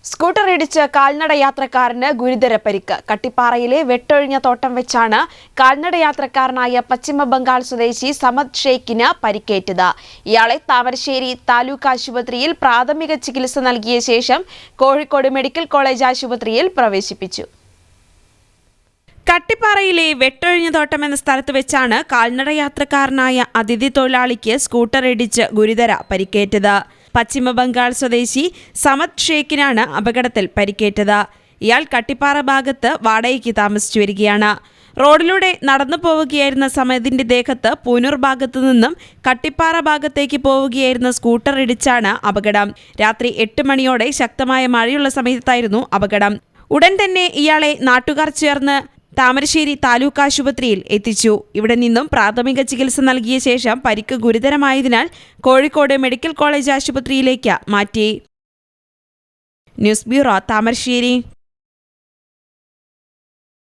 Scooter ഇടിച്ച് കാൽനട യാത്രക്കാരന് ഗുരുതര പരിക്ക്. കട്ടിപ്പാറയിലെ വെട്ടൊഴിഞ്ഞ തോട്ടം വെച്ചാണ് കാൽനട യാത്രക്കാരനായ പശ്ചിമ ബംഗാൾ സ്വദേശി സമദ് ഷെയ്ഖിന് പരിക്കേറ്റത്. ഇയാളെ താമരശ്ശേരി താലൂക്ക് ആശുപത്രിയിൽ പ്രാഥമിക ചികിത്സ നൽകിയ ശേഷം കോഴിക്കോട് മെഡിക്കൽ കോളേജ് ആശുപത്രിയിൽ പ്രവേശിപ്പിച്ചു. കട്ടിപ്പാറയിലെ വെട്ടൊഴിഞ്ഞ തോട്ടം എന്ന സ്ഥലത്ത് വെച്ചാണ് കാൽനട യാത്രക്കാരനായ അതിഥി തൊഴിലാളിക്ക് സ്കൂട്ടർ ഇടിച്ച് ഗുരുതര പരിക്കേറ്റത്. പശ്ചിമ ബംഗാൾ സ്വദേശി സമദ് ഷെയ്ഖിനാണ് അപകടത്തിൽ പരിക്കേറ്റത്. ഇയാൾ കട്ടിപ്പാറ ഭാഗത്ത് വാടകയ്ക്ക് താമസിച്ചു വരികയാണ്. റോഡിലൂടെ നടന്നു പോവുകയായിരുന്ന സമദിന്റെ ദേഹത്ത് പൂനൂർ ഭാഗത്തു നിന്നും കട്ടിപ്പാറ ഭാഗത്തേക്ക് പോവുകയായിരുന്ന സ്കൂട്ടർ ഇടിച്ചാണ് അപകടം. രാത്രി 8 മണിയോടെ ശക്തമായ മഴയുള്ള സമയത്തായിരുന്നു അപകടം. ഉടൻ തന്നെ ഇയാളെ നാട്ടുകാർ ചേർന്ന് താമരശ്ശേരി താലൂക്ക് ആശുപത്രിയിൽ എത്തിച്ചു. ഇവിടെ നിന്നും പ്രാഥമിക ചികിത്സ നൽകിയ ശേഷം പരിക്ക് ഗുരുതരമായതിനാൽ കോഴിക്കോട് മെഡിക്കൽ കോളേജ് ആശുപത്രിയിലേക്ക് മാറ്റി. News bureau, Thamarassery.